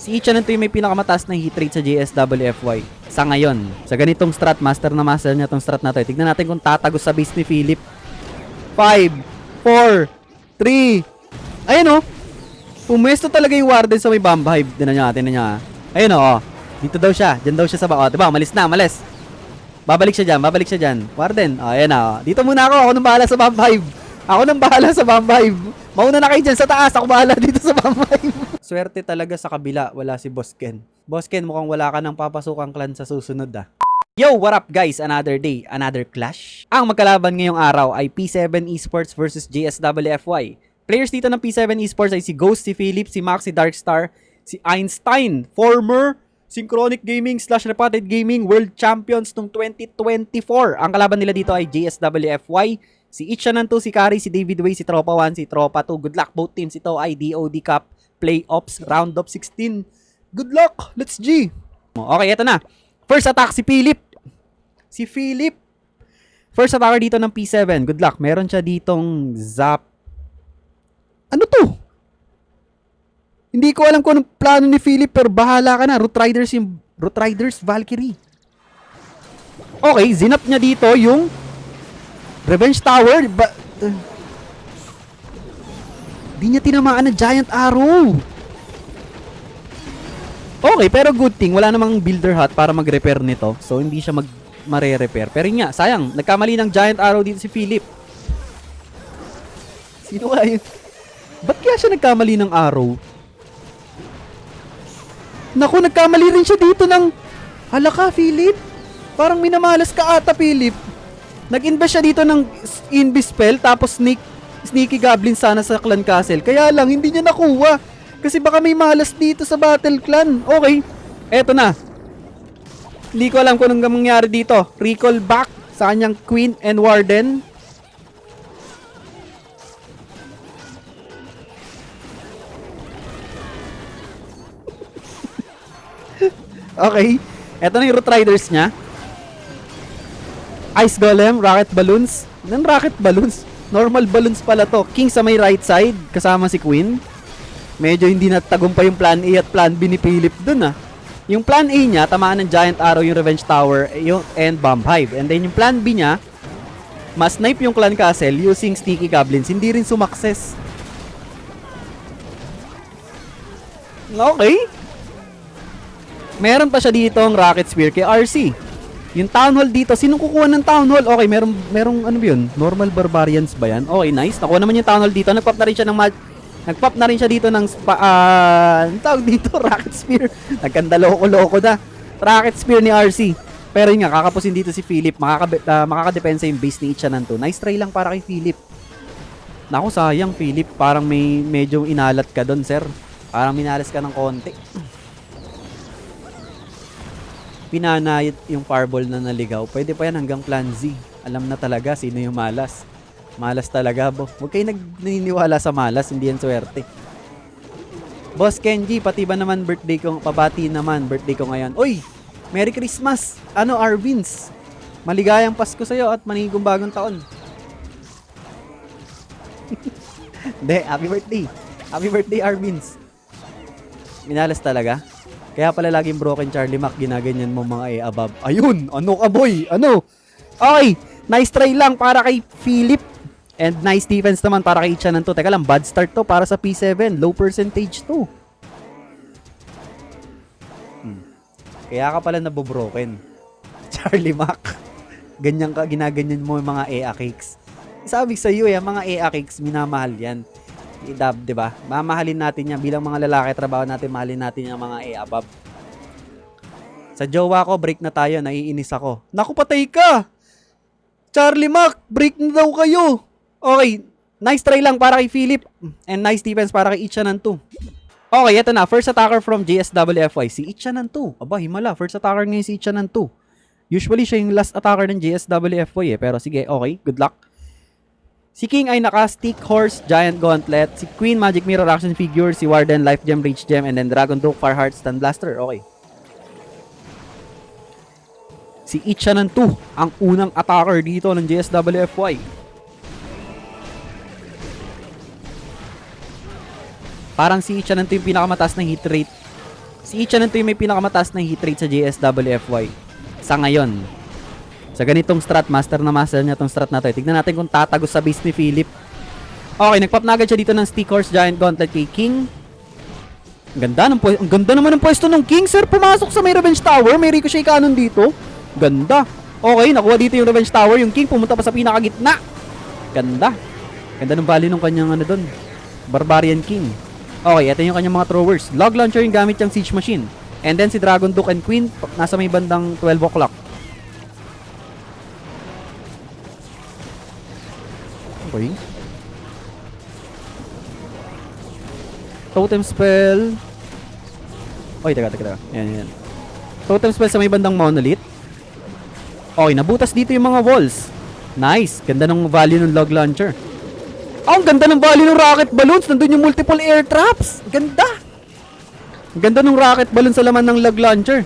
Si Ichan to yung may pinakamataas na hit rate sa JSWFY. Sa ngayon, sa ganitong strat, master na master niya tong strat na to. Tignan natin kung tatagos sa base ni Philip. 5, 4, 3. Ayun oh. Pumwesto talaga yung Warden sa may bomb hive. Tinan niya. Ayun oh. Dito daw siya. Diyan daw siya sa baka. Diba? Malis. Babalik siya dyan. Warden. Oh, ayan oh. Dito muna ako. Ako nang bahala sa bomb hive. Mauna na kayo dyan sa taas. Ako bahala dito sa bomb hive. Swerte talaga sa kabila. Wala si Boss Ken. Boss Ken, mukhang wala ka ng papasukang clan sa susunod ah. Yo, what up guys? Another day, another clash. Ang magkalaban ngayong araw ay P7 Esports versus JSWFY. Players dito ng P7 Esports ay si Ghost, si Philip, si Max, si Darkstar, si Einstein, former Synchronic Gaming / Reputed Gaming World Champions noong 2024. Ang kalaban nila dito ay JSWFY, si Ichanan2, si Kari, si David Way, si Tropa 1, si Tropa 2. Good luck both teams. Ito ay DOD Cup Playoffs Round of 16. Good luck! Let's G! Okay, eto na. First attack si Philip. First attacker dito ng P7. Good luck. Meron siya ditong Zap. Ano to? Hindi ko alam kung anong plano ni Philip pero bahala ka na. Root Riders Valkyrie. Okay, zinap niya dito yung Revenge Tower. Di niya tinamaan ng Giant Arrow. Okay, pero good thing, wala namang builder hut para mag-repair nito. So, hindi siya mare-repair. Pero yun nga, sayang, nagkamali ng Giant Arrow dito si Philip. Sino kaya yun? Ba't kaya siya nagkamali ng arrow? Naku, nagkamali rin siya dito ng... Hala ka, Philip. Parang minamalas ka ata, Philip. Nag-invest siya dito ng Invis spell, tapos Sneaky Goblin sana sa Clan Castle. Kaya lang, hindi niya nakuha. Kasi baka may malas dito sa Battle Clan. Okay, eto na. Hindi ko alam kung anong mangyari dito. Recall back sa kanyang Queen and Warden. Okay, eto na yung Root Riders niya. Ice Golem, Rocket Balloons. Nang Rocket Balloons? Normal balloons pala to. King sa may right side, kasama si Queen. Medyo hindi natagumpay yung plan A at plan B ni Philip dun ah. Yung plan A niya, tamaan ng Giant Arrow yung Revenge Tower and Bomb Hive. And then yung plan B niya, mas snipe yung Clan Castle using Sneaky Goblins. Hindi rin sumakses. Okay. Meron pa siya dito ang Rocket Spear kay RC. Yung Town Hall dito, sinong kukuha ng Town Hall? Okay, merong ano ba yun? Normal Barbarians ba yan? Okay, nice. Nakuha naman yung Town Hall dito. Nagpop na rin siya dito ng tawag dito, Rocket Spear. Nagkanda loko-loko na. Rocket Spear ni RC. Pero yun nga, kakapusin dito si Philip. Makakadepensa yung base ni Ichanan to. Nice try lang para kay Philip. Naku, sayang Philip. Parang medyo inalat ka doon, sir. Parang minalas ka ng konti. Pinanayat yung fireball na naligaw. Pwede pa yan hanggang plan Z. Alam na talaga sino yung malas. Malas talaga, bo. Huwag kayo naniniwala sa malas, hindi yan swerte. Boss Kenji, pati ba naman birthday ko, pabati naman birthday ko ngayon. Uy, Merry Christmas! Ano, Arvins? Maligayang Pasko sa'yo at manigong bagong taon. Hindi, happy birthday. Happy birthday, Arvins. Minalas talaga. Kaya pala laging broken Charlie Mac, ginaganyan mo mga above. Ayun! Ano ka, boy? Ano? Okay, nice try lang para kay Philip. And nice defense naman para kay Ichanan to. Teka lang, bad start to para sa P7. Low percentage to. Kaya ka pala nabobroken. Charlie Mac. Ganyan ka, ginaganyan mo yung mga EA cakes. Sabi sa iyo, mga EA cakes, minamahal yan. Diba? Mamahalin natin yan. Bilang mga lalaki, trabaho natin, mahalin natin yung mga EA above. Sa jowa ko, break na tayo. Naiinis ako. Naku, patay ka! Charlie Mac, break na daw kayo! Okay, nice try lang para kay Philip. And nice defense para kay Ichanan2. Okay, eto na. First attacker from JSWFY. Si Ichanan2. Aba, himala. First attacker ngayon si Ichanan2. Usually, siya yung last attacker ng JSWFY eh. Pero sige, okay. Good luck. Si King ay naka-Stick Horse, Giant Gauntlet. Si Queen, Magic Mirror Action Figure. Si Warden, Life Gem, Rage Gem. And then Dragon Broke, Fireheart, Stun Blaster. Okay. Si Ichanan2, ang unang attacker dito ng JSWFY. Parang si Ichanan to yung pinakamataas na hit rate Si Ichanan to yung may pinakamataas na hit rate sa JSWFY. Sa ngayon. Sa ganitong strat, master na master niya tong strat na to. Tignan natin kung tatagos sa base ni Philip. Okay, nagpop na agad siya dito ng Stick Horse Giant Gauntlet kay King. Ang ganda naman ng pwesto ng King, sir. Pumasok sa may Revenge Tower. May Ricochet Cannon dito. Ganda. Okay, nakuha dito yung Revenge Tower. Yung King pumunta pa sa pinakagitna. Ganda. Ganda ng value ng kanyang ano doon. Barbarian King. Okay, ito yung kanyang mga throwers. Log launcher yung gamit yung Siege Machine. And then si Dragon Duke and Queen nasa may bandang 12 o'clock. Okay. Totem spell. Oy, teka. Yan. Totem spell sa may bandang Monolith. Okay, nabutas dito yung mga walls. Nice. Ganda ng value ng log launcher. Oh, ang ganda ng value ng rocket balloons. Nandun yung multiple air traps. Ganda. Ganda ng rocket balloon sa laman ng log launcher.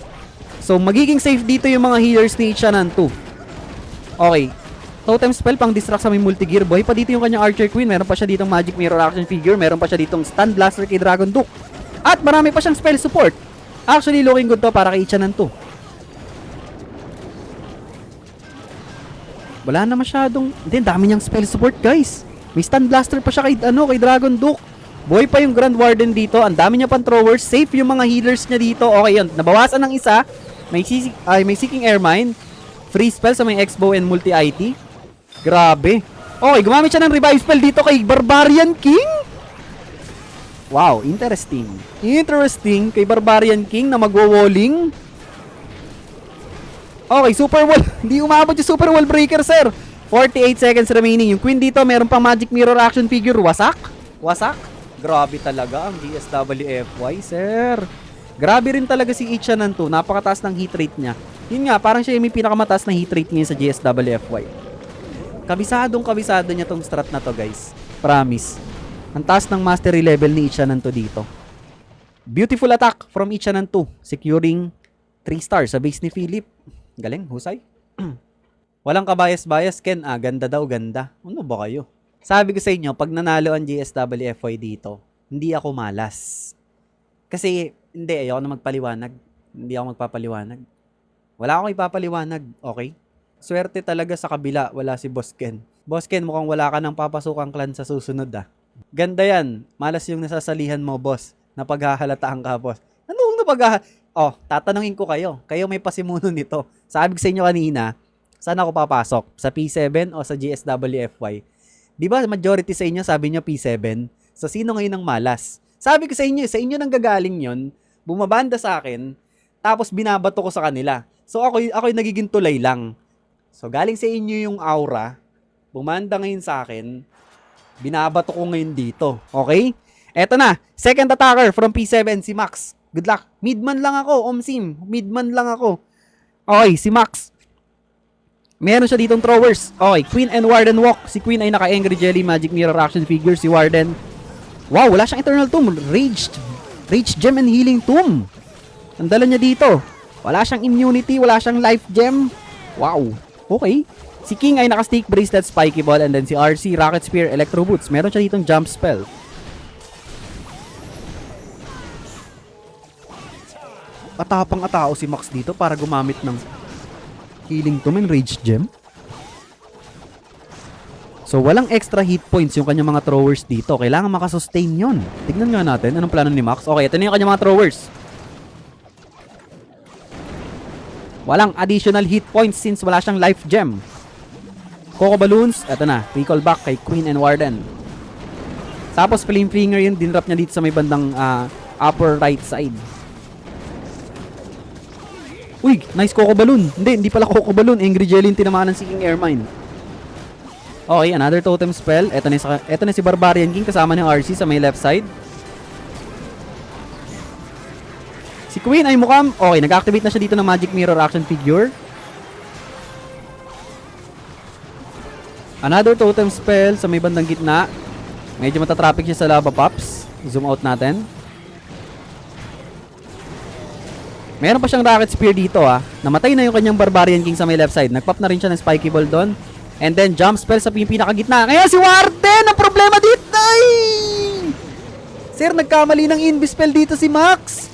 So, magiging safe dito yung mga healers ni Ichanan 2. Okay. Totem spell pang distract sa may multi-gear boy. Pa dito yung kanyang Archer Queen. Meron pa siya ditong Magic Mirror action figure. Meron pa siya ditong Stun Blaster kay Dragon Duke. At marami pa siyang spell support. Actually, looking good to para kay Ichanan 2. Wala na masyadong... Hindi, dami niyang spell support, guys. May Stun Blaster pa siya kay Dragon Duke. Boy pa yung Grand Warden dito. Ang dami niya pang throwers. Safe yung mga healers niya dito. Okay yun. Nabawasan ng isa. May Seeking Air Mine. Free spell sa may X-Bow and Multi-IT. Grabe. Okay, gumamit siya ng revive spell dito kay Barbarian King. Wow, interesting. Interesting kay Barbarian King na magwo-walling. Okay, Super Wall. Hindi umabot yung Super Wall Breaker, sir. 48 seconds remaining. Yung Queen dito, meron pang Magic Mirror action figure. Wasak. Grabe talaga ang GSWFY, sir. Grabe rin talaga si Ichanan 2. Napakataas ng hit rate niya. Yun nga, parang siya yung may pinakamataas na hit rate niya sa GSWFY. Kabisado niya tong strat na to, guys. Promise. Ang taas ng mastery level ni Ichanan 2 dito. Beautiful attack from Ichanan 2. Securing 3 stars sa base ni Philip. Galing, husay. Walang kabayas-bayas, Ken. Ganda daw, ganda. Ano ba kayo? Sabi ko sa inyo, pag nanalo ang GSWFY dito, hindi ako malas. Kasi, hindi, ayoko na magpaliwanag. Hindi ako magpapaliwanag. Wala akong ipapaliwanag, okay? Swerte talaga sa kabila, wala si Boss Ken. Boss Ken, mukhang wala ka ng papasukang clan sa susunod, Ganda yan. Malas yung nasasalihan mo, boss. Napaghahalataan ka, boss. Anong Oh, tatanungin ko kayo. Kayo may pasimuno nito. Sabi ko sa inyo kanina, saan ako papasok? Sa P7 o sa GSWFY? Di ba majority sa inyo sabi nyo P7? So sino ngayon ang malas? Sabi ko sa inyo nang gagaling yon, bumabanda sa akin, tapos binabato ko sa kanila. So ako'y nagiging tulay lang. So galing sa inyo yung aura, bumanda ngayon sa akin, binabato ko ngayon dito. Okay? Eto na, second attacker from P7, si Max. Good luck. Midman lang ako, Omsim. Midman lang ako. Okay, si Max. Meron siya ditong throwers. Okay, Queen and Warden walk. Si Queen ay naka-Angry Jelly Magic Mirror action figure. Si Warden, wow, wala siyang Eternal Tomb. Rage Gem and Healing Tomb. Ang dala niya dito. Wala siyang immunity, wala siyang life gem. Wow. Okay. Si King ay naka-Stick Bracelet, Spiky Ball, and then si RC, Rocket Spear, Electro Boots. Meron siya ditong Jump Spell. Atapang-atao si Max dito para gumamit ng Healing Tomb and Rage Gem. So, walang extra hit points yung kanyang mga throwers dito. Kailangan makasustain yon. Tignan nga natin anong plano ni Max. Okay, ito na yung kanyang mga throwers. Walang additional hit points since wala siyang life gem. Coco Balloons, ito na. Recall back kay Queen and Warden. Tapos, Flame Flinger yun. Dinrap niya dito sa may bandang upper right side. Uy, nice Coco Balloon. Hindi pala Coco Balloon. Angry Jelly yung tinamaan ng Seeking Air Mine. Okay, another totem spell. Ito na si Barbarian King kasama ng RC sa may left side. Si Queen ay mukhang... Okay, nag-activate na siya dito ng Magic Mirror action figure. Another totem spell sa may bandang gitna. Medyo matatraffic siya sa lava pops. Zoom out natin. Meron pa siyang Rocket Spear dito Namatay na yung kanyang Barbarian King sa may left side. Nagpop na rin siya ng Spiky Ball doon. And then Jump Spell sa pinakagitna. Ngayon si Warden! Ang problema dito! Ay! Sir, nagkamali ng Invis Spell dito si Max.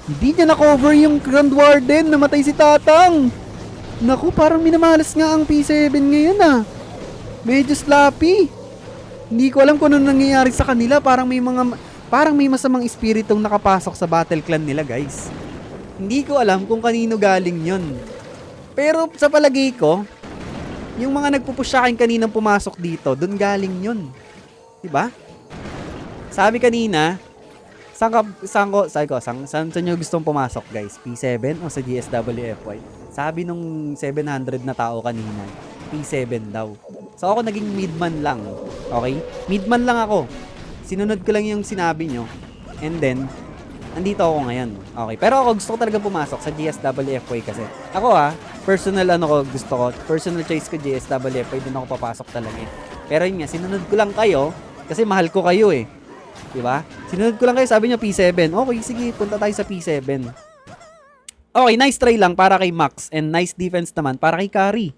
Hindi niya na-cover yung Grand Warden. Namatay si Tatang. Naku, parang minamalas nga ang P7 ngayon ah. Medyo sloppy. Hindi ko alam kung ano nangyayari sa kanila. Parang may masamang espiritong nakapasok sa battle clan nila, guys. Hindi ko alam kung kanino galing yun. Pero sa palagay ko, yung mga nagpupush sa akin kaninang pumasok dito, dun galing yun. Diba? Sabi kanina, saan nyo gustong pumasok, guys? P7 o sa GSWFY? Sabi nung 700 na tao kanina, P7 daw. So ako naging midman lang. Okay? Midman lang ako. Sinunod ko lang yung sinabi nyo. And then, andito ako ngayon. Okay. Pero ako gusto ko talaga pumasok sa GSWFY kasi. Ako personal personal choice ko GSWFY, doon ako papasok talaga eh. Pero yun nga, sinunod ko lang kayo kasi mahal ko kayo eh. Diba? Sinunod ko lang kayo, sabi nyo P7. Okay, sige, punta tayo sa P7. Okay, nice try lang para kay Max and nice defense naman para kay Kari.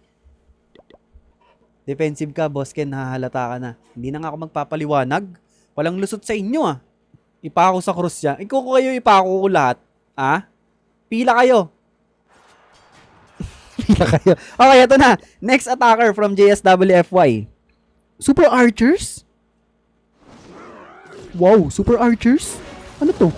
Defensive ka, boss Ken, nahahalata ka na. Hindi na nga ako magpapaliwanag. Walang lusot sa inyo Ipako sa cross siya. Ikaw ko kayo, ipako ko lahat. Pila kayo. Pila kayo. Okay, ito na. Next attacker from JSWFY. Super Archers? Wow, Super Archers? Ano to?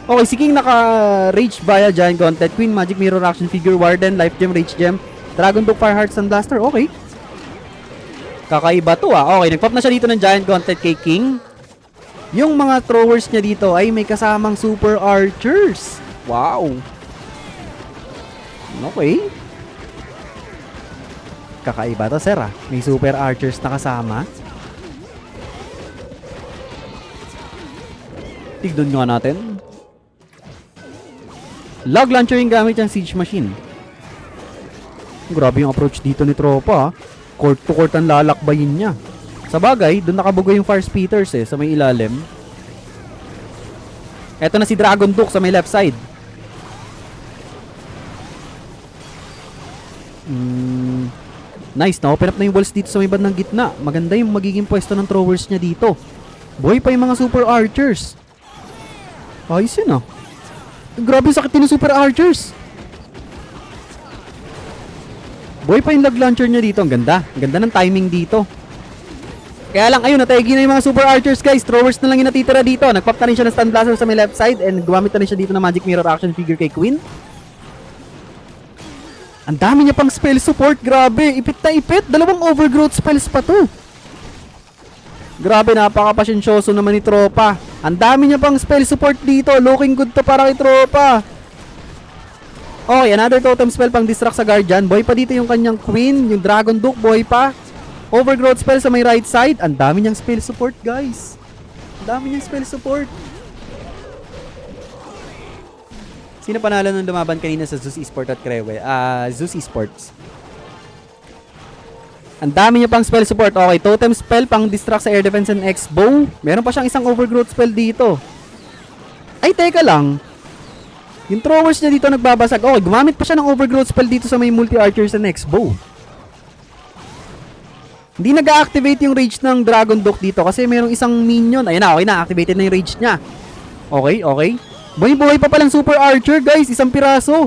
Okay, si King naka-rage via Giant Gauntlet, Queen, Magic Mirror Action Figure, Warden, Life Gem, Rage Gem, Dragon Book, Fire Heart, Sun Blaster. Okay. Kakaiba to Okay, nagpop na siya dito ng Giant Gauntlet kay King. Yung mga throwers niya dito ay may kasamang Super Archers. Wow. Okay. Kakaiba to, sir May Super Archers na kasama. Tignan nga natin. Log launcher yung gamit yung siege machine. Grabe yung approach dito ni tropa Court to court ang lalakbayin niya. Sa bagay, doon nakabugo yung fire speeders sa may ilalim. Eto na si Dragon Duke sa may left side. Nice, na-open up na yung walls dito sa may bandang gitna. Maganda yung magiging pwesto ng throwers niya dito. Buhay pa yung mga Super Archers. Ayos yun Grabe yung sakit ng Super Archers. Buhay pa yung log launcher niya dito. Ang ganda. Ang ganda ng timing dito. Kaya lang, ayun, natayagi na yung mga Super Archers, guys. Throwers na lang yung natitira dito. Nagpop na rin siya ng Stun Blaster sa may left side and gumamit na rin siya dito ng Magic Mirror Action Figure kay Queen. Ang dami niya pang spell support. Grabe. Ipit na ipit. Dalawang overgrowth spells pa to. Grabe, napaka-pasyensyoso naman ni tropa. Ang dami niya pang spell support dito. Looking good to para kay tropa. Okay, another totem spell pang distract sa Guardian. Boy pa dito yung kanyang Queen. Yung Dragon Duke, boy pa. Overgrowth spell sa may right side. Ang dami niyang spell support, guys. Ang dami niyang spell support. Sino panalo nung lumaban kanina sa Zeus Esports at Krewe? Zeus Esports. Ang dami niya pang spell support. Okay, totem spell pang distract sa air defense and X-bow. Meron pa siyang isang overgrowth spell dito. Ay, teka lang. Yung throwers niya dito nagbabasag. Okay, gumamit pa siya ng overgrowth spell dito sa may multi-archers and X-bow. Hindi nag-activate yung rage ng Dragon Duke dito kasi mayroong isang minion. Ayun na, okay na. Activated na yung rage niya. Okay, okay. Buhay pa palang Super Archer, guys. Isang piraso.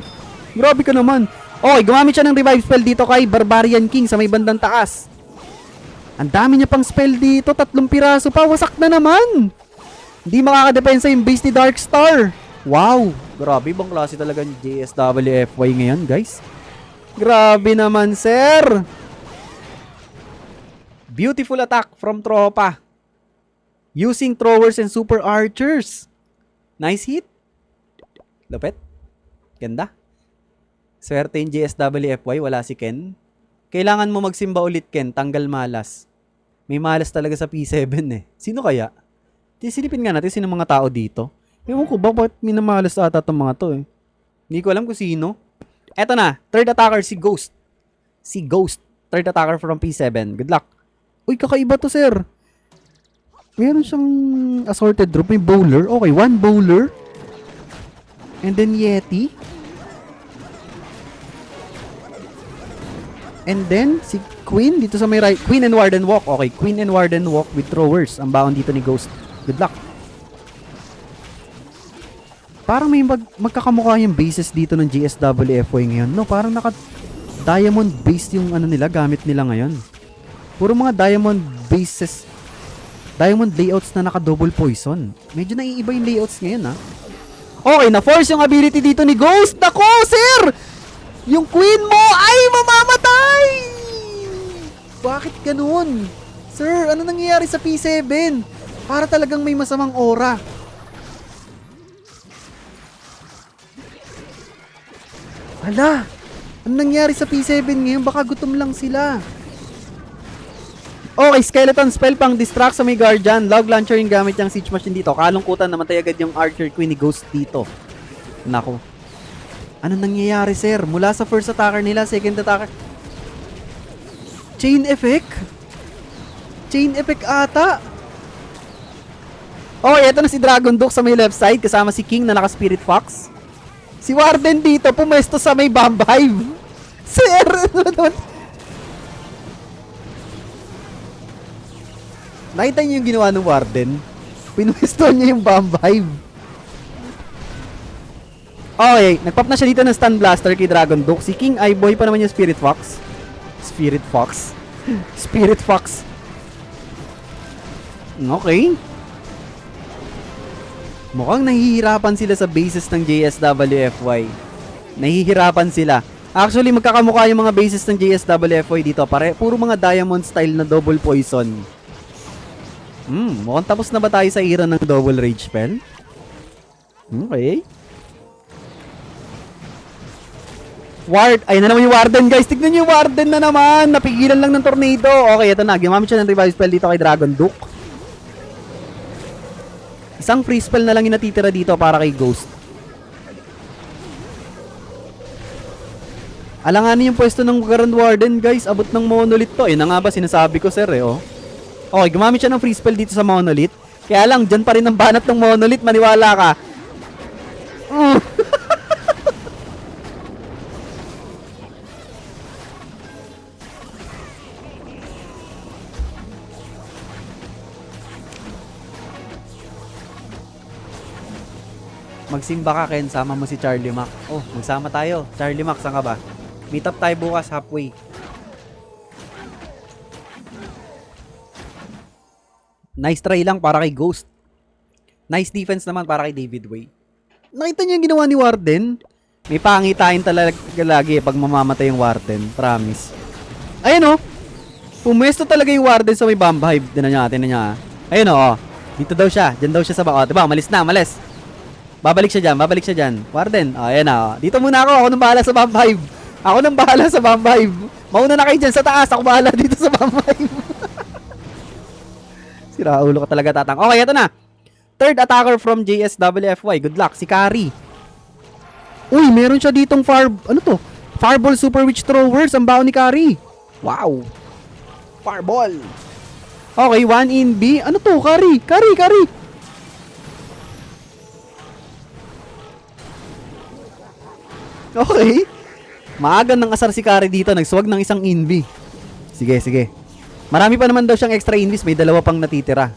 Grabe ka naman. Okay, gumamit siya ng revive spell dito kay Barbarian King sa may bandang taas. Ang dami niya pang spell dito. 3 piraso pa. Wasak na naman. Hindi makakadepensa yung base ni Darkstar. Wow. Grabe, ibang klase talaga yung JSWFY ngayon, guys. Grabe naman, sir. Beautiful attack from tropa. Using throwers and Super Archers. Nice hit. Lupet. Ganda. Swerte yung JSWFY, wala si Ken. Kailangan mo magsimba ulit, Ken. Tanggal malas. May malas talaga sa P7 Sino kaya? Silipin nga natin sino mga tao dito. Ewan ko ba, bakit minamalas ata itong mga to Hindi ko alam kung sino. Eto na, third attacker si Ghost. Si Ghost. Third attacker from P7. Good luck. Uy, kakaiba to, sir. Meron siyang assorted drop. May bowler. Okay, 1 bowler. And then Yeti. And then, si Queen dito sa may right. Queen and Warden Walk. Okay, Queen and Warden Walk with throwers. Ang baon dito ni Ghost. Good luck. Parang may magkakamukha yung bases dito ng GSWFY ngayon. No, parang diamond base yung ano nila, gamit nila ngayon. Puro mga diamond bases, diamond layouts na naka-double poison. Medyo naiiba yung layouts ngayon, ha. Okay, na-force yung ability dito ni Ghost. Nako, sir! Yung queen mo ay mamamatay! Bakit ganun? Sir, ano nangyayari sa P7? Para talagang may masamang aura. Hala! Ano nangyari sa P7 ngayon? Baka gutom lang sila. Okay, skeleton spell pang distract sa may guardian. Log launcher yung gamit yung siege machine dito. Kalungkutan, namatay agad yung archer queen ni Ghost dito. Nako. Ano nangyayari, sir? Mula sa first attacker nila, second attacker. Chain effect? Chain effect ata. Oh, eto na si Dragon Duke sa may left side kasama si King na naka-Spirit Fox. Si Warden dito pumesto sa may Bomb Hive. Sir, nakita niyo yung ginawa ng Warden? Pinuwesto niya yung Bomb Hive. Okay, nagpop na siya dito ng Stun Blaster kay Dragon Duke. Si King ay boy pa naman yung Spirit Fox. Spirit Fox. Spirit Fox. Okay. Mukhang nahihirapan sila sa bases ng JSWFY. Nahihirapan sila. Actually, magkakamukha yung mga bases ng JSWFY dito. Puro mga diamond style na double poison. Mukhang tapos na ba tayo sa era ng double rage spell? Okay. Ayun na naman yung Warden, guys. Tignan nyo yung Warden na naman. Napigilan lang ng tornado. Okay, ito na. Gumamit siya ng revive spell dito kay Dragon Duke. Isang free spell na lang yung natitira dito para kay Ghost. Alanganin yung pwesto ng Grand Warden, guys. Abot ng Monolith to. Na nga ba sinasabi ko, sir, eh, oh. Okay, gumamit siya ng free spell dito sa Monolith. Kaya lang, dyan pa rin ang banat ng Monolith. Maniwala ka. Magsimba ka, Ken. Sama mo si Charlie Mac. Oh, magsama tayo. Charlie Mac, saan ka ba? Meet up tayo bukas halfway. Nice try lang para kay Ghost. Nice defense naman para kay David Way. Nakita niyo yung ginawa ni Warden? May pangitain talaga lagi pag mamamatay yung Warden. Promise. Ayun, oh. Pumwesto talaga yung Warden sa may Bomb Hive. Tinan niya. Ayun, oh. Dito daw siya. Diyan daw siya sa baka. Diba? Malis na. Babalik siya dyan. Warden, ayan na. Dito muna ako nang bahala sa Bomb Hive. Mauna na kayo dyan sa taas. Ako bahala dito sa Bomb Hive. Sira ulo ka talaga, Tatang. Okay, ito na. Third attacker from JSWFY. Good luck, si Kari. Uy, meron siya ditong Fireball Super Witch Throwers. Ang baon ni Kari. Wow. Fireball. Okay, 1 in B. Ano to? Kari. Okay. Maaga ng asar si Kari dito. Nagsuwag ng isang invi. Sige. Marami pa naman daw siyang extra invis. May dalawa pang natitira.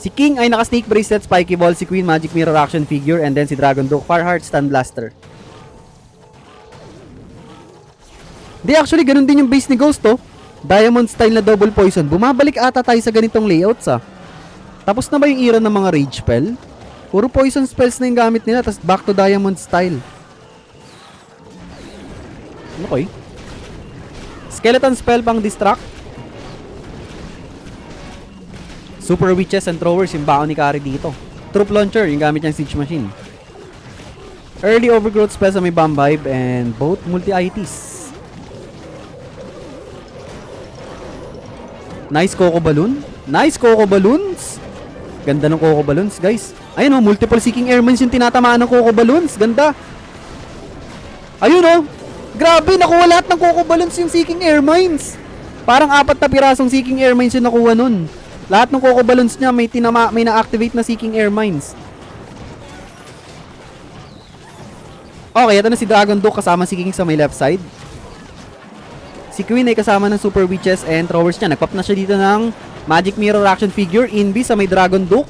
Si King ay naka-Snake Bracelet, Spiky Ball. Si Queen, Magic Mirror Action Figure. And then si Dragon Duke, Fireheart, Stun Blaster. Di, actually, ganun din yung base ni Ghost, oh. Diamond style na double poison. Bumabalik ata tayo sa ganitong layouts, ah. Tapos na ba yung era ng mga rage spell? Puro poison spells na yung gamit nila. Tapos back to diamond style. Okay. Skeleton spell pang distract. Super Witches and Throwers yung baon ni Kari dito. Troop Launcher yung gamit niyang siege machine. Early Overgrowth spell sa may Bomb Hive and both multi-ITs. Nice Coco Balloons. Ganda ng Coco Balloons, guys. Ayun, oh, multiple Seeking Airmines yung tinatamaan ng Coco Balloons. Ganda. Ayun, oh. Grabe, nakuha lahat ng Coco Balloons yung Seeking Airmines. Parang 4 na pirasong Seeking Airmines yung nakuha nun. Lahat ng Coco Balloons niya may na-activate na Seeking Airmines. Okay, ito na si Dragon Duke kasama si King sa may left side. Si Queen ay kasama ng Super Witches and Throwers niya. Nagpop na siya dito ng Magic Mirror Action Figure. Invi sa may Dragon Duke.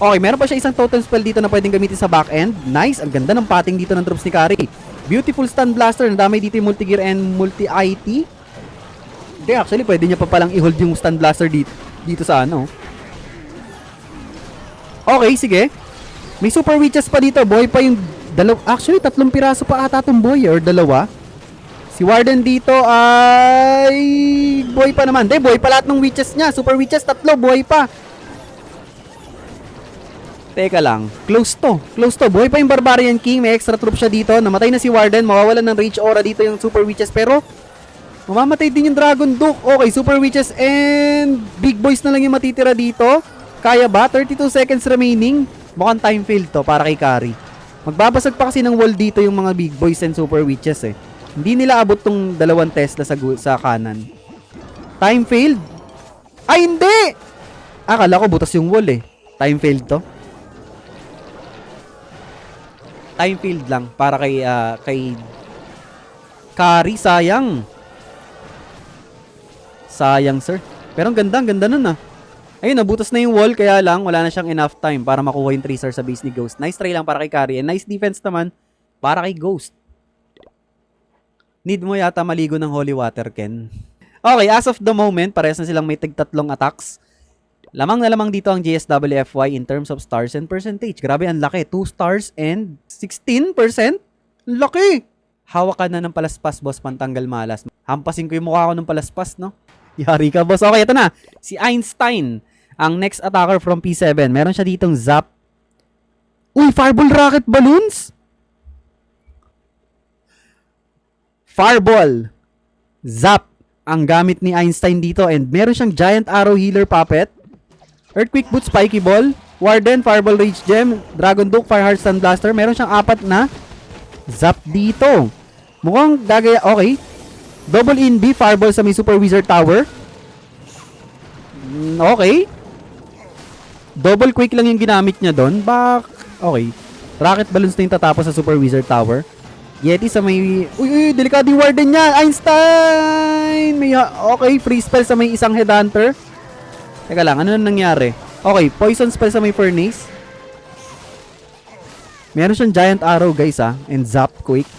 Okay, meron pa siya isang totem spell dito na pwedeng gamitin sa back end. Nice, ang ganda ng pating dito ng troops ni Kari. Beautiful stun blaster, nadamay dito yung multi-gear and multi-IT. Hindi, actually, pwede niya pa palang i-hold yung stun blaster dito sa ano. Okay, sige. May super witches pa dito. Boy pa yung actually, 3 piraso pa ata itong boy or 2. Si Warden dito ay boy pa naman. Hindi, boy pa lahat ng witches niya. Super witches, 3, boy pa. Teka lang. Close to. Close to. Buhay pa yung Barbarian King. May extra troop siya dito. Namatay na si Warden. Mawawalan ng Rage Aura dito yung Super Witches. Pero, mamamatay din yung Dragon Duke. Okay, Super Witches and Big Boys na lang yung matitira dito. Kaya ba? 32 seconds remaining. Mukhang time failed to para kay Kari. Magbabasag pa kasi ng wall dito yung mga Big Boys and Super Witches eh. Hindi nila abot tong 2 Tesla sa kanan. Time failed? Ay, hindi! Akala ko butas yung wall eh. Time failed to. Time field lang para kay Kari, sayang. Sayang, sir. Pero ang ganda nun ah. Ayun, nabutas na yung wall, kaya lang wala na siyang enough time para makuha yung 3-star sa base ni Ghost. Nice try lang para kay Kari and nice defense naman para kay Ghost. Need mo yata maligo ng holy water, Ken. Okay, as of the moment, parehas na silang may tig-3 attacks. Lamang na lamang dito ang GSWFY in terms of stars and percentage. Grabe, ang laki. 2 stars and 16%? Laki! Hawak ka na ng palaspas, boss, pantanggal malas. Hampasin ko yung mukha ko ng palaspas, no? Yari ka, boss. Okay, ito na. Si Einstein, ang next attacker from P7. Meron siya ditong Zap. Uy, Fireball Rocket Balloons? Fireball. Zap ang gamit ni Einstein dito. And meron siyang Giant Arrow Healer Puppet. Earthquake Boot, Spiky Ball, Warden, Fireball Rage Gem, Dragon Duke, Fireheart Stun Blaster. Meron siyang 4 na Zap dito. Mukhang gagaya, okay. Double in B, Fireball sa may Super Wizard Tower. Okay. Double Quick lang yung ginamit niya doon. Okay. Rocket Balloons na yung tatapos sa Super Wizard Tower. Yeti sa may... Uy, delikado yung Warden niya. Einstein! Okay, free spell sa may isang Headhunter. Teka lang, ano na nangyari? Okay, poison spell sa may Furnace. Meron siyang Giant Arrow, guys, and Zap Quick.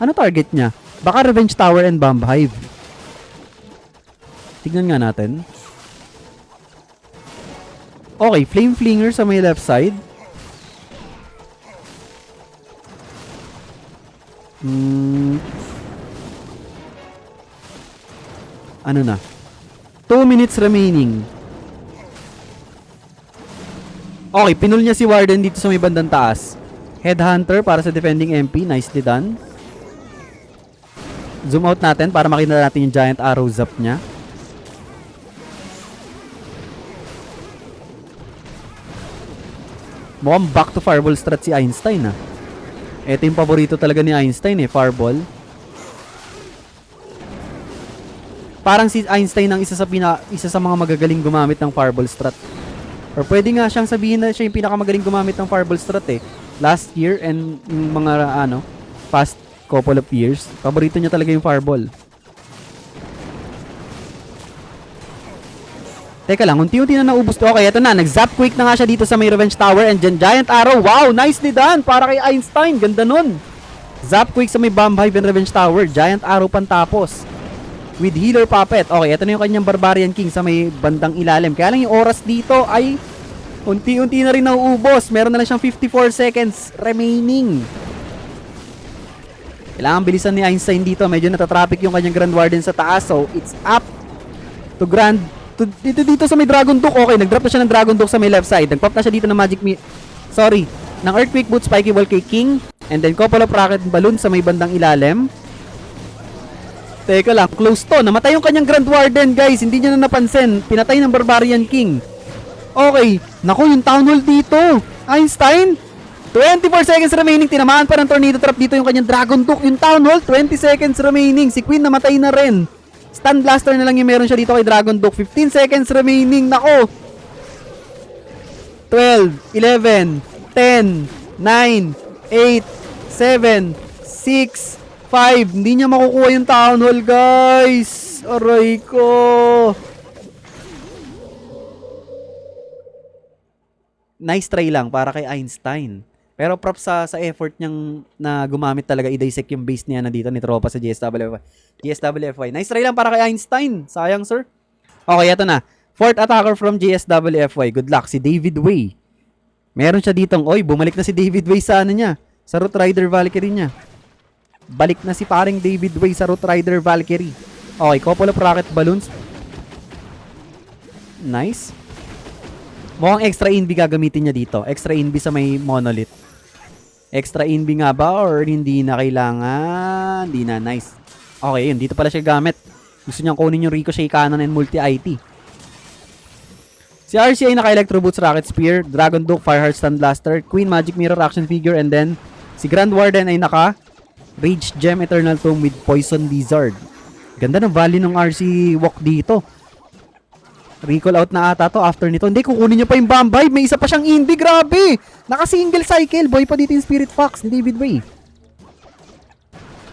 Ano target niya? Baka Revenge Tower and Bomb Hive. Tignan nga natin. Okay, Flame Flinger sa may left side. Ano na? 2 minutes remaining. Okay, pinul niya si Warden dito sa may bandang taas. Headhunter para sa defending MP. Nicely done. Zoom out natin para makita natin yung Giant Arrow Zap niya. Mukhang back to Fireball strat si Einstein ah. Ito yung paborito talaga ni Einstein eh, Fireball. Parang si Einstein ang isa sa mga magagaling gumamit ng Fireball strat. Or pwede nga siyang sabihin na siya yung pinakamagaling gumamit ng Fireball strat eh. Last year and yung mga past couple of years. Paborito niya talaga yung Fireball. Teka lang, unti-unti na naubos to. Okay, ito na. Nag-Zap Quick na nga siya dito sa may Revenge Tower and Giant Arrow. Wow, nicely done para kay Einstein. Ganda nun. Zap Quick sa may Bomb Hive and Revenge Tower. Giant Arrow pantapos. With Healer Puppet. Okay, ito na yung kanyang Barbarian King sa may bandang ilalim. Kaya lang yung oras dito ay unti-unti na rin nauubos. Meron na lang siyang 54 seconds remaining. Kailangan bilisan ni Einstein dito. Medyo natatraffic yung kanyang Grand Warden sa taas. So, it's up to dito sa may Dragon Duke. Okay, nag-drop na siya ng Dragon Duke sa may left side. Nag-pop na siya dito ng ng Earthquake Boot, Spiky Ball kay King. And then couple of Rocket Balloon sa may bandang ilalim. Teka lang, close to. Namatay yung kanyang Grand Warden, guys. Hindi niya na napansin. Pinatay ng Barbarian King. Okay. Naku, yung Town Hall dito. Einstein. 24 seconds remaining. Tinamaan pa ng Tornado Trap dito yung kanyang Dragon Duke. Yung Town Hall, 20 seconds remaining. Si Queen namatay na rin. Stun Blaster na lang yung meron siya dito kay Dragon Duke. 15 seconds remaining. Naku. 12, 11, 10, 9, 8, 7, 6, 5. Hindi niya makukuha yung Town Hall, guys. Aray ko. Nice try lang para kay Einstein. Pero props sa effort niyang na gumamit talaga i-dissect yung base niya na dito ni Tropa sa GSWFY. GSWFY. Nice try lang para kay Einstein. Sayang, sir. Okay, eto na. Fourth attacker from GSWFY. Good luck. Si David Way. Meron siya ditong, bumalik na si David Way sa ano niya. Sa Root Rider Valkyrie niya. Balik na si paring David Way sa Root Rider Valkyrie. Okay, couple of rocket balloons. Nice. Mukhang extra invi gagamitin niya dito. Extra invi sa may monolith. Extra invi nga ba or hindi na kailangan? Hindi na. Nice. Okay, yun. Dito pala siya gamit. Gusto niyang kunin yung Ricochet Cannon and Multi-IT. Si RC ay naka-Electro Boots, Rocket Spear, Dragon Duke, Fireheart, Stun Blaster, Queen Magic Mirror Action Figure, and then si Grand Warden ay naka Rage Gem Eternal Tomb with Poison Lizard. Ganda ng value ng RC walk dito. Recall out na ata to after nito. Hindi, kukunin niya pa yung Bombay. May isa pa siyang Invi. Grabe! Naka-single cycle. Boy pa dito yung Spirit Fox ni David Way.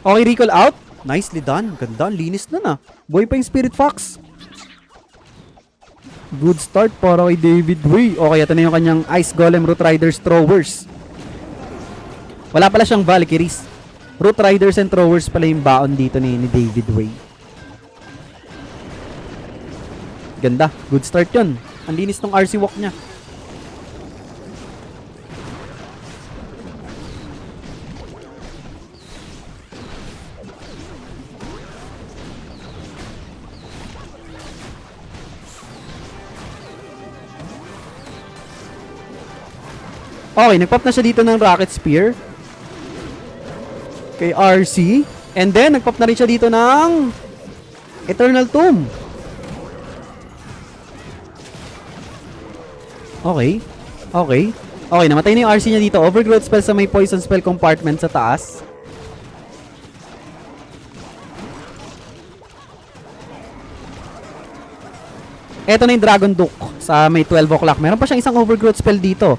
Okay, recall out. Nicely done. Ganda. Linis na na. Boy pa yung Spirit Fox. Good start para kay David Way. Okay, ito na yung kanyang Ice Golem Root Riders Throwers. Wala pala siyang Valkyries. Root Riders and Throwers pala yung baon dito ni David Way. Ganda. Good start yun. Ang linis ng RC walk niya. Okay, nagpop na siya dito ng Rocket Spear. Kay RC. And then, nagpop na rin siya dito ng Eternal Tomb. Okay. Okay. Okay, namatay na yung RC niya dito. Overgrowth spell sa may poison spell compartment sa taas. Eto na yung Dragon Duke sa may 12 o'clock. Meron pa siyang isang overgrowth spell dito.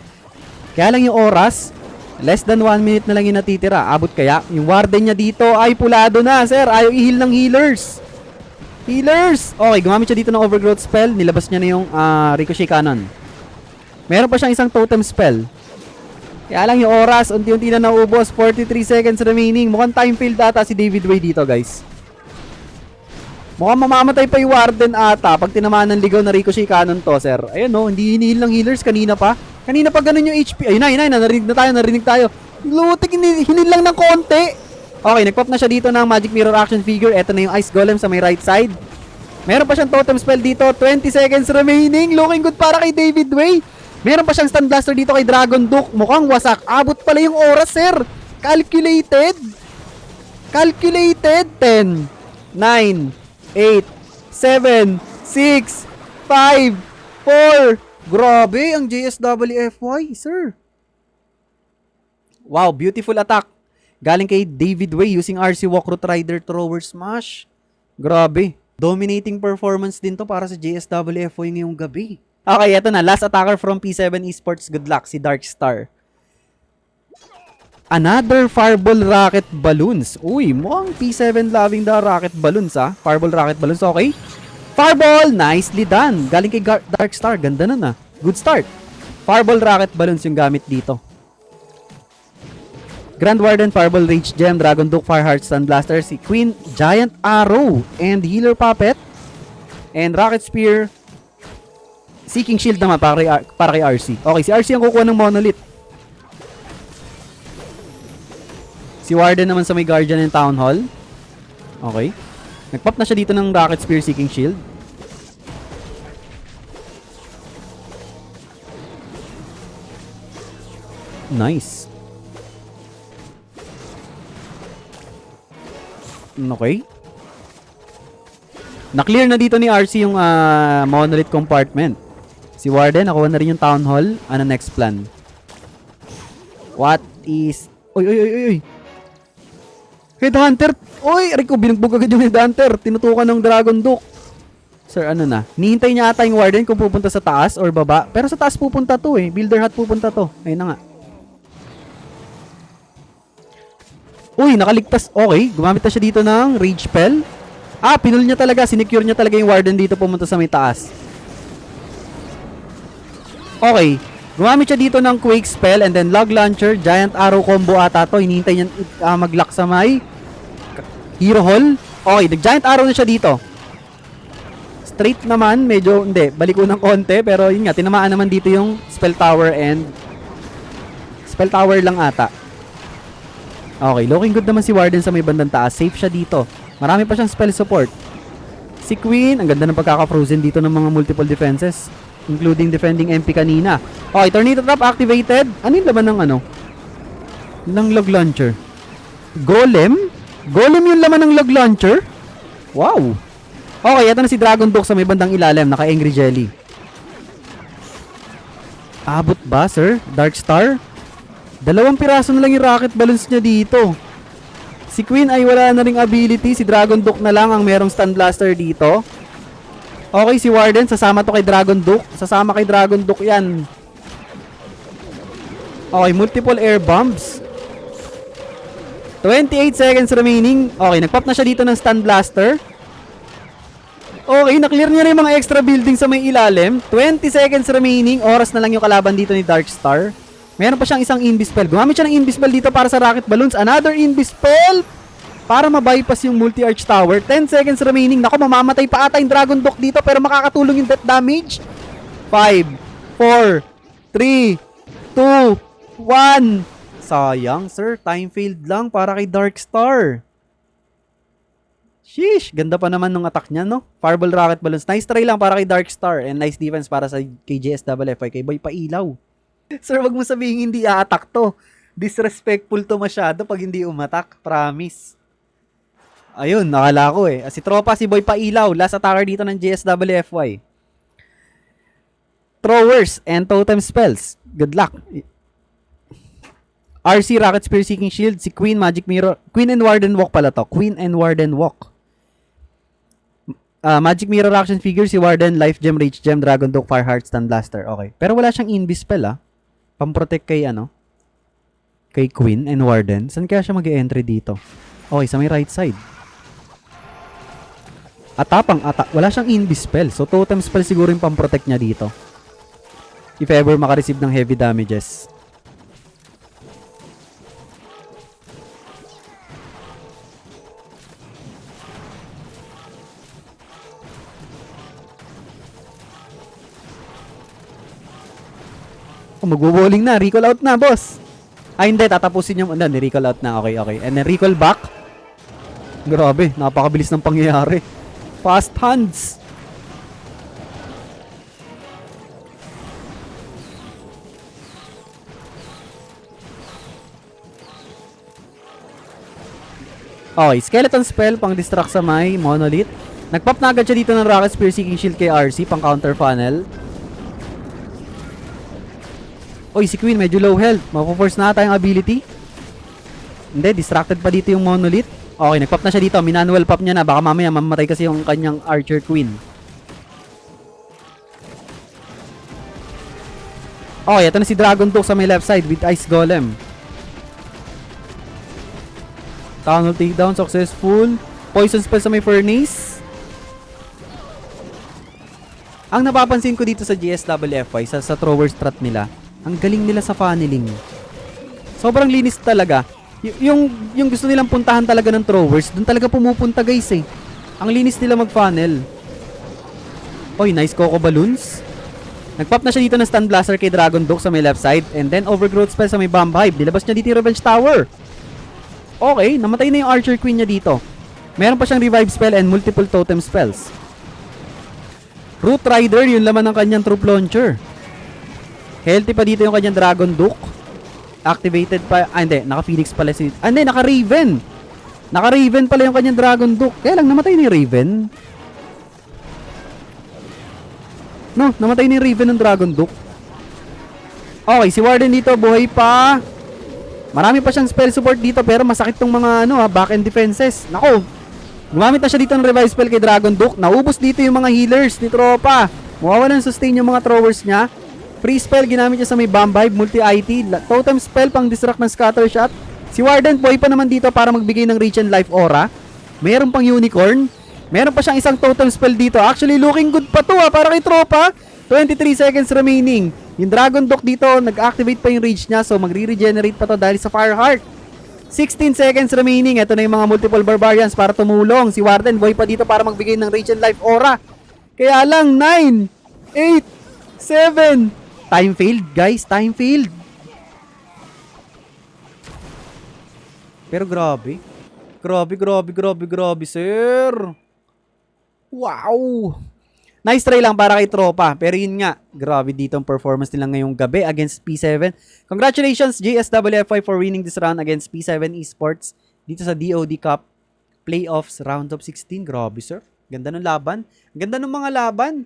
Kaya lang yung oras, less than 1 minute na lang yung natitira. Abot kaya? Yung Warden niya dito ay pulado na, sir. Ayaw i-heal ng healers. Healers! Okay, gumamit siya dito ng overgrowth spell. Nilabas niya na yung Ricochet Cannon. Meron pa siyang isang totem spell. Kaya lang yung oras, unti-unti na naubos. 43 seconds remaining. Mukhang time failed ata si David Way dito, guys. Mukhang mamamatay pa yung Warden ata pag tinamaan ng ligaw na Ricochet Cannon to, sir. Ayun, no, hindi hinihil ng healers kanina pa. Kanina pa ganun yung HP. Ayun na, narinig tayo. Lutik, hinil lang ng konti. Okay, nagpop na siya dito ng Magic Mirror Action Figure. Eto na yung Ice Golem sa may right side. Meron pa siyang totem spell dito. 20 seconds remaining. Looking good para kay David Way. Meron pa siyang Stun Blaster dito kay Dragon Duke. Mukhang wasak. Abot pala yung oras, sir. Calculated. Calculated. 10, 9, 8, 7, 6, 5, 4. Grabe ang JSWFY, sir. Wow, beautiful attack. Galing kay David Way using RC Walk Root Rider Thrower Smash. Grabe. Dominating performance din to para sa JSWFY ngayong gabi. Okay, eto na. Last attacker from P7 Esports. Good luck, si Darkstar. Another Fireball Rocket Balloons. Uy, mukhang P7 loving the Rocket Balloons, ha? Fireball Rocket Balloons, okay. Fireball! Nicely done. Galing kay Darkstar. Ganda na. Good start. Fireball Rocket Balloons yung gamit dito. Grand Warden, Fireball Rage Gem, Dragon Duke, Fireheart, Stun Blaster, si Queen, Giant Arrow, and Healer Puppet, and Rocket Spear, Seeking Shield naman para kay RC. Okay, si RC ang kukuha ng Monolith. Si Warden naman sa may Guardian and Town Hall. Okay. Nagpop na siya dito ng Rocket Spear, Seeking Shield. Nice. Okay. Na-clear na dito ni RC yung Monolith compartment. Si Warden, nakuha na rin yung Town Hall. Ano next plan? What is... Uy! Headhunter! Uy! Rico, binugbog agad yung Headhunter. Tinutukan ng Dragon Duke. Sir, ano na? Nihintay niya ata yung Warden kung pupunta sa taas or baba. Pero sa taas pupunta to eh. Builder Hut pupunta to. Ayun na nga. Uy, nakaligtas. Okay, gumamit na siya dito ng Rage Spell. Pinul niya talaga. Sinecure niya talaga yung Warden dito pumunta sa may taas. Okay. Gumamit siya dito ng Quake Spell and then Log Launcher, Giant Arrow combo ata to. Hinihintay niya mag-lock sa may Hero Hall. Okay, nag-Giant Arrow na siya dito. Straight naman, medyo, hindi, balik ko ng konti. Pero yun nga, tinamaan naman dito yung Spell Tower and Spell Tower lang ata. Okay, looking good naman si Warden sa may bandang taas. Safe siya dito. Marami pa siyang spell support. Si Queen, ang ganda ng pagkaka-frozen dito ng mga multiple defenses, including defending MP kanina. Okay, Tornado Trap activated. Ano yung laman ng ano? Ng Log Launcher? Golem? Golem yung laman ng Log Launcher? Wow! Okay, ito na si Dragon Duke sa may bandang ilalim. Naka-Angry Jelly. Abot ba, sir? Dark Star? 2 piraso na lang yung rocket balloons niya dito. Si Queen ay wala na ring ability. Si Dragon Duke na lang ang merong Stun Blaster dito. Okay, si Warden, sasama to kay Dragon Duke. Sasama kay Dragon Duke yan. Okay, multiple air bombs. 28 seconds remaining. Okay, nag-pop na siya dito ng Stun Blaster. Okay, na-clear niya na yung mga extra building sa may ilalim. 20 seconds remaining. Oras na lang yung kalaban dito ni Dark Star. Meron pa siyang isang Invispell. Gumamit siya ng Invispell dito para sa Rocket Balloons. Another Invispell para ma-bypass yung multi-arch tower. 10 seconds remaining. Naku, mamamatay pa ata yung Dragon Duke dito pero makakatulong yung death damage. 5, 4, 3, 2, 1. Sayang, sir. Time failed lang para kay Dark Star. Sheesh, ganda pa naman ng attack niya, no? Fireball Rocket Balloons. Nice try lang para kay Dark Star and nice defense para sa KJSWFY. Kay Boy Pailaw. Sir, wag mo sabihin hindi a-attack to. Disrespectful to masyado pag hindi umatak. Promise. Ayun, nakala ko eh. Si Tropa, si Boy Pailaw. Last attacker dito ng JSWFY. Throwers and Totem Spells. Good luck. RC, Rocket Spear, Seeking Shield. Si Queen, Magic Mirror. Queen and Warden Walk pala to. Queen and Warden Walk. Magic Mirror Action Figure. Si Warden, Life Gem, Rage Gem, Dragon Duke, Fireheart, Stun Blaster. Okay. Pero wala siyang Invispell pamprotect kay kay Queen and Warden. Saan kaya siya mag-e-entry dito? Okay, sa may right side. Atapang wala siyang Invispell. So Totem Spell siguro yung pamprotect niya dito. If ever makareceive ng heavy damages. Oh, magbo-bowling na. Recall out na, boss. Ay, hindi. Tatapusin yung... ni-recall out na. Okay, okay. And then recall back. Grabe. Napakabilis ng pangyayari. Fast hands. Okay. Skeleton spell pang distract sa may monolith. Nagpop na agad siya dito ng Rocket Spear Seeking Shield kay RC pang counter funnel. Oy, si Queen medyo low health. Mapo-force na ata yung ability. Hindi, distracted pa dito yung monolith. Okay, nag-pop na siya dito. Minanual pop niya na. Baka mamaya mamamatay kasi yung kanyang Archer Queen. Okay, ito na si Dragon Duke sa may left side with Ice Golem. Tunnel takedown, successful. Poison spell sa may Furnace. Ang napapansin ko dito sa GSWFY, sa thrower strat nila, ang galing nila sa funneling. Sobrang linis talaga. Yung gusto nilang puntahan talaga ng throwers, dun talaga pumupunta guys eh. Ang linis nila mag-funnel. Oy, nice Coco Balloons. Nag-pop na siya dito ng Stun Blaster kay Dragon Duke sa may left side. And then Overgrowth Spell sa may Bomb Hive. Dilabas niya dito yung Revenge Tower. Okay, namatay na yung Archer Queen niya dito. Meron pa siyang Revive Spell and multiple Totem Spells. Root Rider, yung laman ng kanyang Troop Launcher. Healthy pa dito yung kanyang Dragon Duke. Activated pa. Hindi. Naka-Phoenix pala si... hindi. Naka-Raven. Naka-Raven pala yung kanyang Dragon Duke. Kaya lang, namatay na yung Raven. No, namatay na yung Raven ng Dragon Duke. Okay, si Warden dito, buhay pa. Marami pa siyang spell support dito, pero masakit tong mga back-end defenses. Nako, gumamit na siya dito ng revive spell kay Dragon Duke. Naubos dito yung mga healers ni tropa. Mawawalan ng sustain yung mga throwers niya. Free spell ginamit niya sa may Bomb Hive, multi-IT, totem spell pang distract ng scatter shot. Si Warden boy pa naman dito para magbigay ng reach and life aura. Meron pang unicorn. Meron pa siyang isang totem spell dito. Actually looking good pa to para kay tropa. 23 seconds remaining. Yung Dragon Duck dito, nag-activate pa yung rage niya, so magre-regenerate pa to dahil sa Fireheart. 16 seconds remaining. Ito na yung mga multiple barbarians para tumulong. Si Warden, buhay pa dito para magbigay ng rage and life aura. Kaya lang, 9, 8, 7. Time failed, guys. Time failed. Pero grabe. Grabe, sir. Wow. Nice try lang para kay tropa. Pero yun nga, grabe dito ang performance nila ngayong gabi against P7. Congratulations GSWFY for winning this round against P7 Esports dito sa DOD Cup Playoffs Round of 16. Grabe sir. Ganda ng laban. Ganda ng mga laban.